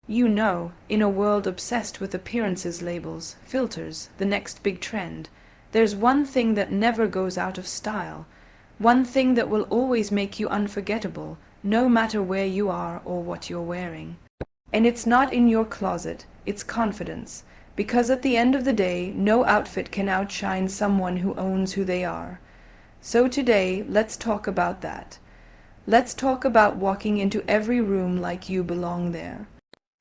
In a world obsessed with appearances, labels, filters, the next big trend, there's one thing that never goes out of style, one thing that will always make you unforgettable, no matter where you are or what you're wearing. And it's not in your closet, it's confidence, because at the end of the day, no outfit can outshine someone who owns who they are. So today, let's talk about that. Let's talk about walking into every room like you belong there.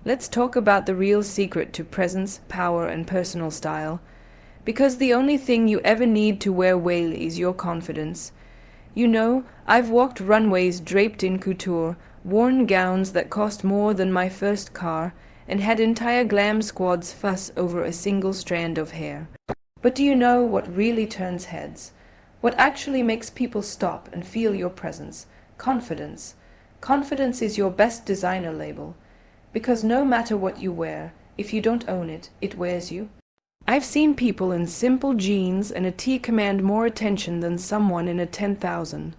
Let's talk about the real secret to presence, power, and personal style. Because the only thing you ever need to wear well is your confidence. I've walked runways draped in couture, worn gowns that cost more than my first car, and had entire glam squads fuss over a single strand of hair. But do you know what really turns heads? What actually makes people stop and feel your presence? Confidence. Confidence is your best designer label. Because no matter what you wear, if you don't own it, it wears you. I've seen people in simple jeans and a tee command more attention than someone in a $10,000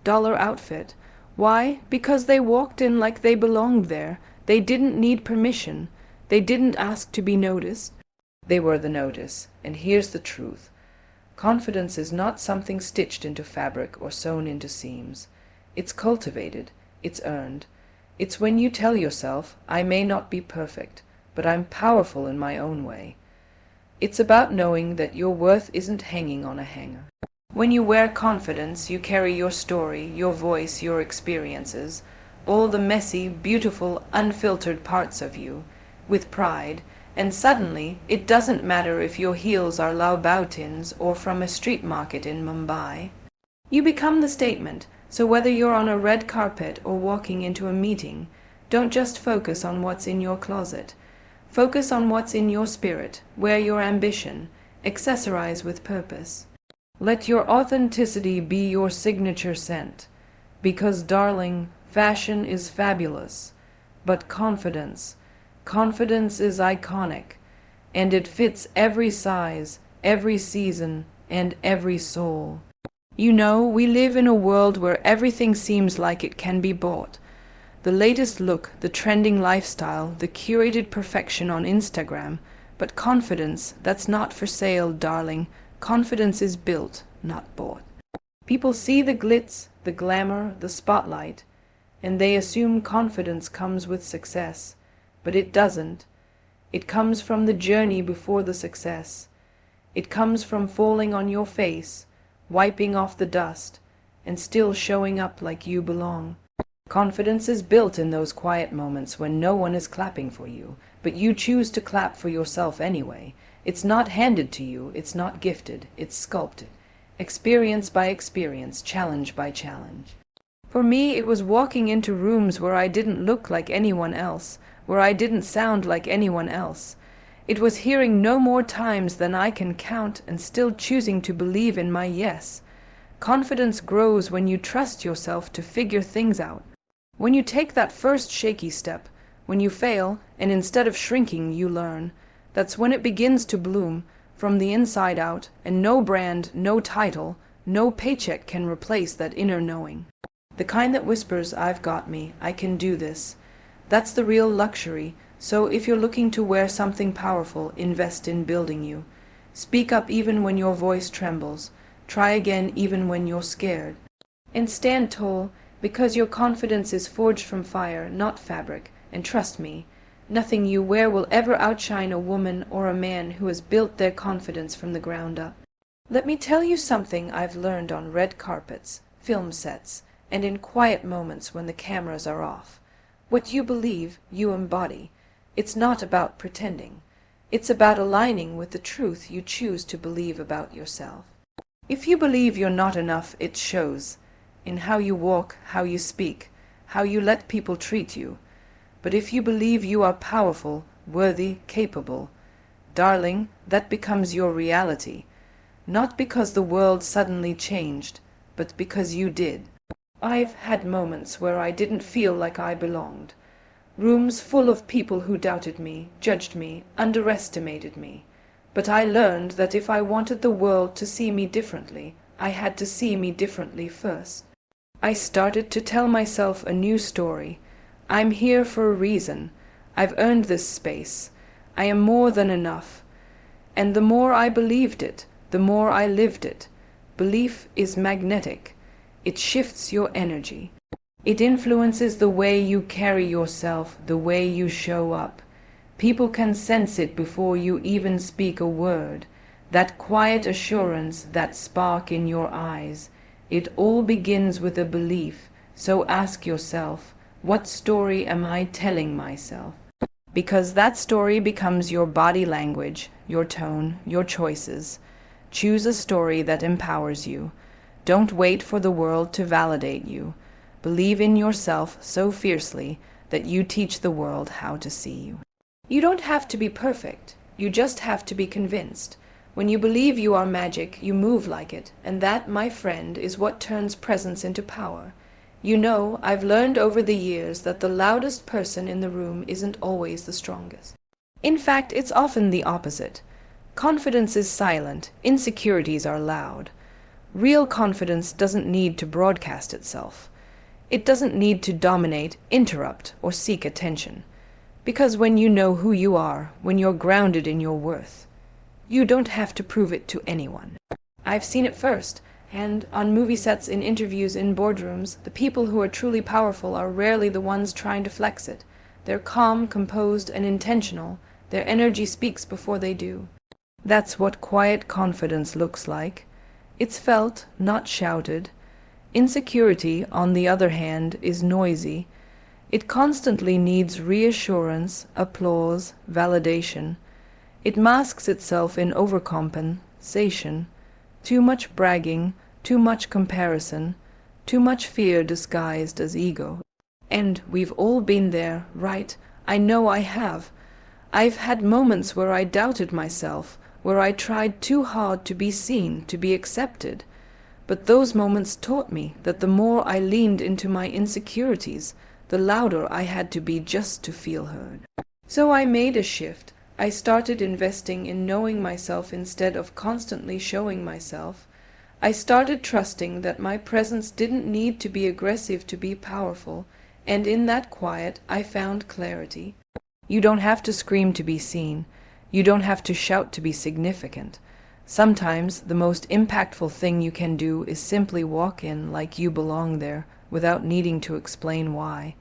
outfit. Why? Because they walked in like they belonged there. They didn't need permission. They didn't ask to be noticed. They were the notice. And here's the truth. Confidence is not something stitched into fabric or sewn into seams. It's cultivated. It's earned. It's when you tell yourself, I may not be perfect, but I'm powerful in my own way. It's about knowing that your worth isn't hanging on a hanger. When you wear confidence, you carry your story, your voice, your experiences, all the messy, beautiful, unfiltered parts of you, with pride, and suddenly it doesn't matter if your heels are Louboutins or from a street market in Mumbai. You become the statement. So whether you're on a red carpet or walking into a meeting, don't just focus on what's in your closet. Focus on what's in your spirit, wear your ambition, accessorize with purpose. Let your authenticity be your signature scent. Because, darling, fashion is fabulous, but confidence is iconic, and it fits every size, every season, and every soul. We live in a world where everything seems like it can be bought. The latest look, the trending lifestyle, the curated perfection on Instagram. But confidence, that's not for sale, darling. Confidence is built, not bought. People see the glitz, the glamour, the spotlight, and they assume confidence comes with success. But it doesn't. It comes from the journey before the success. It comes from falling on your face, wiping off the dust, and still showing up like you belong. Confidence is built in those quiet moments when no one is clapping for you, but you choose to clap for yourself anyway. It's not handed to you, it's not gifted, it's sculpted. Experience by experience, challenge by challenge. For me, it was walking into rooms where I didn't look like anyone else, where I didn't sound like anyone else. It was hearing no more times than I can count and still choosing to believe in my yes. Confidence grows when you trust yourself to figure things out. When you take that first shaky step, when you fail, and instead of shrinking, you learn. That's when it begins to bloom, from the inside out, and no brand, no title, no paycheck can replace that inner knowing. The kind that whispers, I've got me, I can do this. That's the real luxury. So if you're looking to wear something powerful, invest in building you. Speak up even when your voice trembles. Try again even when you're scared. And stand tall, because your confidence is forged from fire, not fabric. And trust me, nothing you wear will ever outshine a woman or a man who has built their confidence from the ground up. Let me tell you something I've learned on red carpets, film sets, and in quiet moments when the cameras are off. What you believe, you embody. It's not about pretending. It's about aligning with the truth you choose to believe about yourself. If you believe you're not enough, it shows in how you walk, how you speak, how you let people treat you. But if you believe you are powerful, worthy, capable, darling, that becomes your reality. Not because the world suddenly changed, but because you did. I've had moments where I didn't feel like I belonged. Rooms full of people who doubted me, judged me, underestimated me. But I learned that if I wanted the world to see me differently, I had to see me differently first. I started to tell myself a new story. I'm here for a reason. I've earned this space. I am more than enough. And the more I believed it, the more I lived it. Belief is magnetic. It shifts your energy. It influences the way you carry yourself, the way you show up. People can sense it before you even speak a word. That quiet assurance, that spark in your eyes. It all begins with a belief. So ask yourself, what story am I telling myself? Because that story becomes your body language, your tone, your choices. Choose a story that empowers you. Don't wait for the world to validate you. Believe in yourself so fiercely that you teach the world how to see you. You don't have to be perfect. You just have to be convinced. When you believe you are magic, you move like it, and that, my friend, is what turns presence into power. You know, I've learned over the years that the loudest person in the room isn't always the strongest. In fact, it's often the opposite. Confidence is silent, insecurities are loud. Real confidence doesn't need to broadcast itself. It doesn't need to dominate, interrupt, or seek attention. Because when you know who you are, when you're grounded in your worth, you don't have to prove it to anyone. I've seen it first, and on movie sets, in interviews, in boardrooms, the people who are truly powerful are rarely the ones trying to flex it. They're calm, composed, and intentional. Their energy speaks before they do. That's what quiet confidence looks like. It's felt, not shouted. Insecurity, on the other hand, is noisy. It constantly needs reassurance, applause, validation. It masks itself in overcompensation, too much bragging, too much comparison, too much fear disguised as ego. And we've all been there, right? I know I have. I've had moments where I doubted myself, where I tried too hard to be seen, to be accepted. But those moments taught me that the more I leaned into my insecurities, the louder I had to be just to feel heard. So I made a shift. I started investing in knowing myself instead of constantly showing myself. I started trusting that my presence didn't need to be aggressive to be powerful, and in that quiet I found clarity. You don't have to scream to be seen. You don't have to shout to be significant. Sometimes the most impactful thing you can do is simply walk in like you belong there without needing to explain why.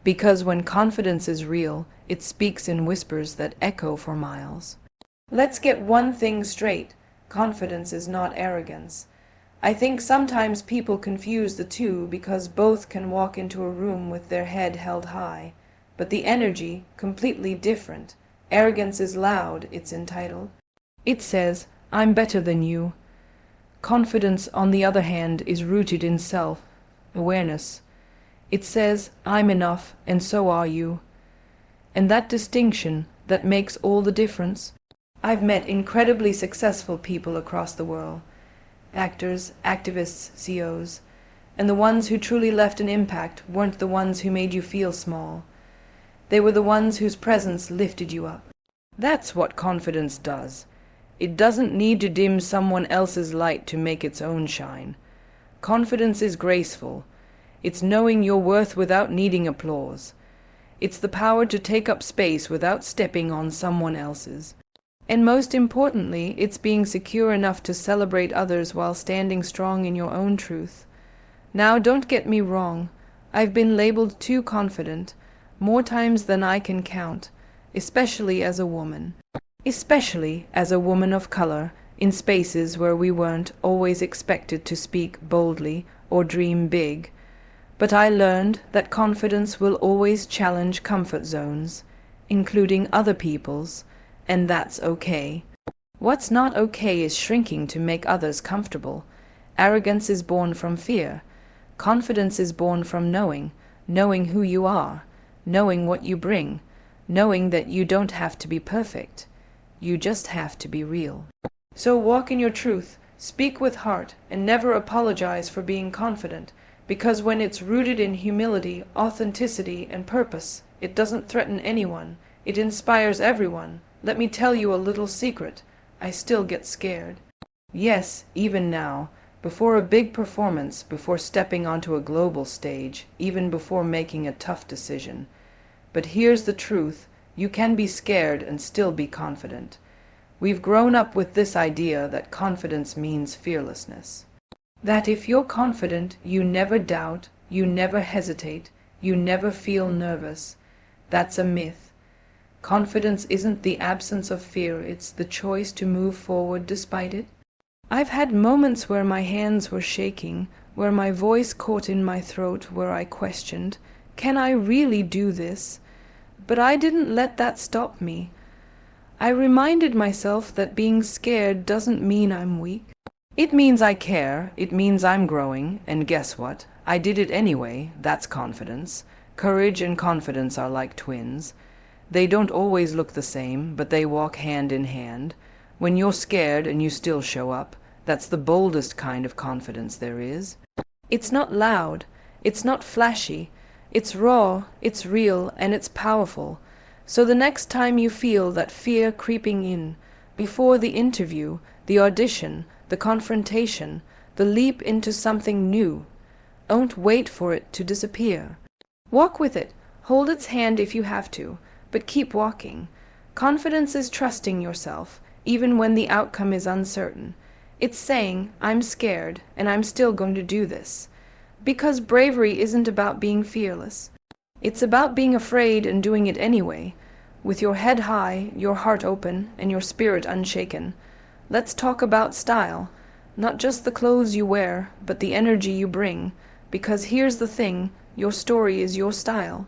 Because when confidence is real, it speaks in whispers that echo for miles. Let's get one thing straight. Confidence is not arrogance. I think sometimes people confuse the two because both can walk into a room with their head held high. But the energy, completely different. Arrogance is loud, it's entitled. It says, I'm better than you. Confidence, on the other hand, is rooted in self-awareness. It says, I'm enough, and so are you. And that distinction, that makes all the difference. I've met incredibly successful people across the world. Actors, activists, CEOs. And the ones who truly left an impact weren't the ones who made you feel small. They were the ones whose presence lifted you up. That's what confidence does. It doesn't need to dim someone else's light to make its own shine. Confidence is graceful. It's knowing your worth without needing applause. It's the power to take up space without stepping on someone else's. And most importantly, it's being secure enough to celebrate others while standing strong in your own truth. Now, don't get me wrong. I've been labeled too confident, more times than I can count, especially as a woman. Especially as a woman of color, in spaces where we weren't always expected to speak boldly or dream big. But I learned that confidence will always challenge comfort zones, including other people's, and that's okay. What's not okay is shrinking to make others comfortable. Arrogance is born from fear. Confidence is born from knowing who you are, knowing what you bring, knowing that you don't have to be perfect. You just have to be real. So walk in your truth, speak with heart, and never apologize for being confident, because when it's rooted in humility, authenticity, and purpose, it doesn't threaten anyone. It inspires everyone. Let me tell you a little secret. I still get scared. Yes, even now, before a big performance, before stepping onto a global stage, even before making a tough decision. But here's the truth. You can be scared and still be confident. We've grown up with this idea that confidence means fearlessness. That if you're confident, you never doubt, you never hesitate, you never feel nervous. That's a myth. Confidence isn't the absence of fear, it's the choice to move forward despite it. I've had moments where my hands were shaking, where my voice caught in my throat, where I questioned, can I really do this? But I didn't let that stop me. I reminded myself that being scared doesn't mean I'm weak. It means I care, it means I'm growing, and guess what? I did it anyway. That's confidence. Courage and confidence are like twins. They don't always look the same, but they walk hand in hand. When you're scared and you still show up, that's the boldest kind of confidence there is. It's not loud, it's not flashy, it's raw, it's real, and it's powerful. So the next time you feel that fear creeping in, before the interview, the audition, the confrontation, the leap into something new, don't wait for it to disappear. Walk with it, hold its hand if you have to, but keep walking. Confidence is trusting yourself, even when the outcome is uncertain. It's saying, I'm scared, and I'm still going to do this. Because bravery isn't about being fearless. It's about being afraid and doing it anyway, with your head high, your heart open, and your spirit unshaken. Let's talk about style. Not just the clothes you wear, but the energy you bring. Because here's the thing, your story is your style.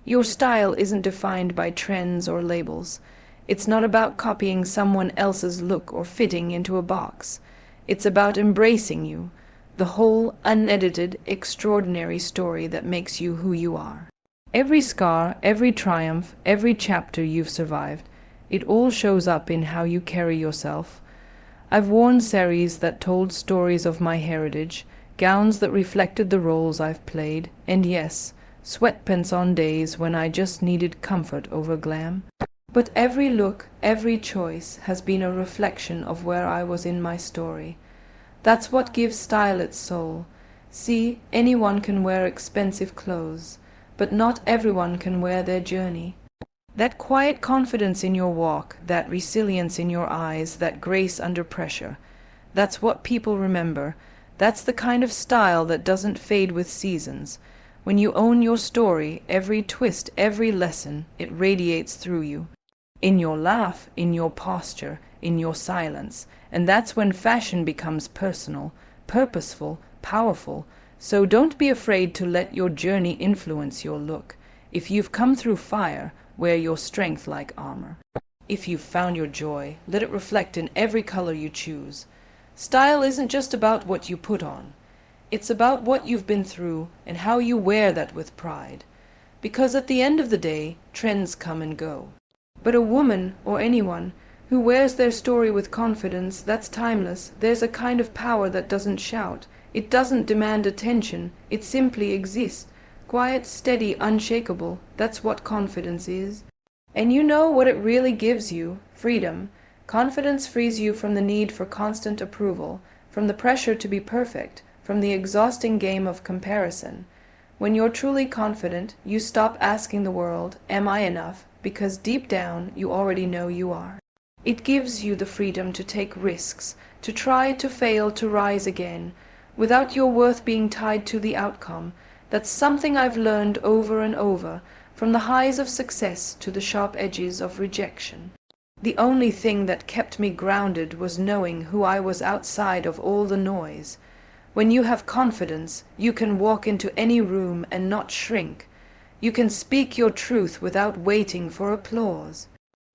Your style isn't defined by trends or labels. It's not about copying someone else's look or fitting into a box. It's about embracing you, the whole, unedited, extraordinary story that makes you who you are. Every scar, every triumph, every chapter you've survived, it all shows up in how you carry yourself. I've worn saris that told stories of my heritage, gowns that reflected the roles I've played, and yes, sweatpants on days when I just needed comfort over glam. But every look, every choice has been a reflection of where I was in my story. That's what gives style its soul. See, anyone can wear expensive clothes, but not everyone can wear their journey. That quiet confidence in your walk, that resilience in your eyes, that grace under pressure, that's what people remember. That's the kind of style that doesn't fade with seasons. When you own your story, every twist, every lesson, it radiates through you. In your laugh, in your posture, in your silence. And that's when fashion becomes personal, purposeful, powerful. So don't be afraid to let your journey influence your look. If you've come through fire, wear your strength like armor. If you've found your joy, let it reflect in every color you choose. Style isn't just about what you put on. It's about what you've been through and how you wear that with pride. Because at the end of the day, trends come and go. But a woman, or anyone, who wears their story with confidence, that's timeless. There's a kind of power that doesn't shout. It doesn't demand attention. It simply exists. Quiet, steady, unshakable. That's what confidence is. And you know what it really gives you? Freedom. Confidence frees you from the need for constant approval, from the pressure to be perfect, from the exhausting game of comparison. When you're truly confident, you stop asking the world, am I enough? Because deep down, you already know you are. It gives you the freedom to take risks, to try, to fail, to rise again, without your worth being tied to the outcome. That's something I've learned over and over, from the highs of success to the sharp edges of rejection. The only thing that kept me grounded was knowing who I was outside of all the noise. When you have confidence, you can walk into any room and not shrink. You can speak your truth without waiting for applause.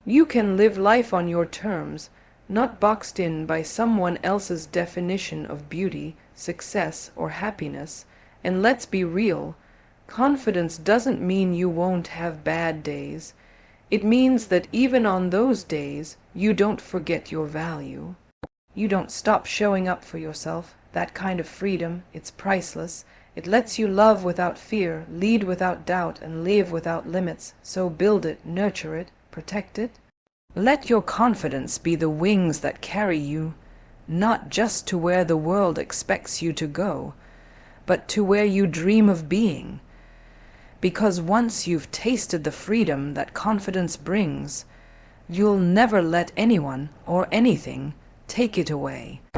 You can live life on your terms, not boxed in by someone else's definition of beauty, success, or happiness. And let's be real, confidence doesn't mean you won't have bad days. It means that even on those days, you don't forget your value. You don't stop showing up for yourself. That kind of freedom, it's priceless. It lets you love without fear, lead without doubt, and live without limits. So build it, nurture it, protect it. Let your confidence be the wings that carry you, not just to where the world expects you to go, but to where you dream of being. because once you've tasted the freedom that confidence brings, you'll never let anyone or anything take it away.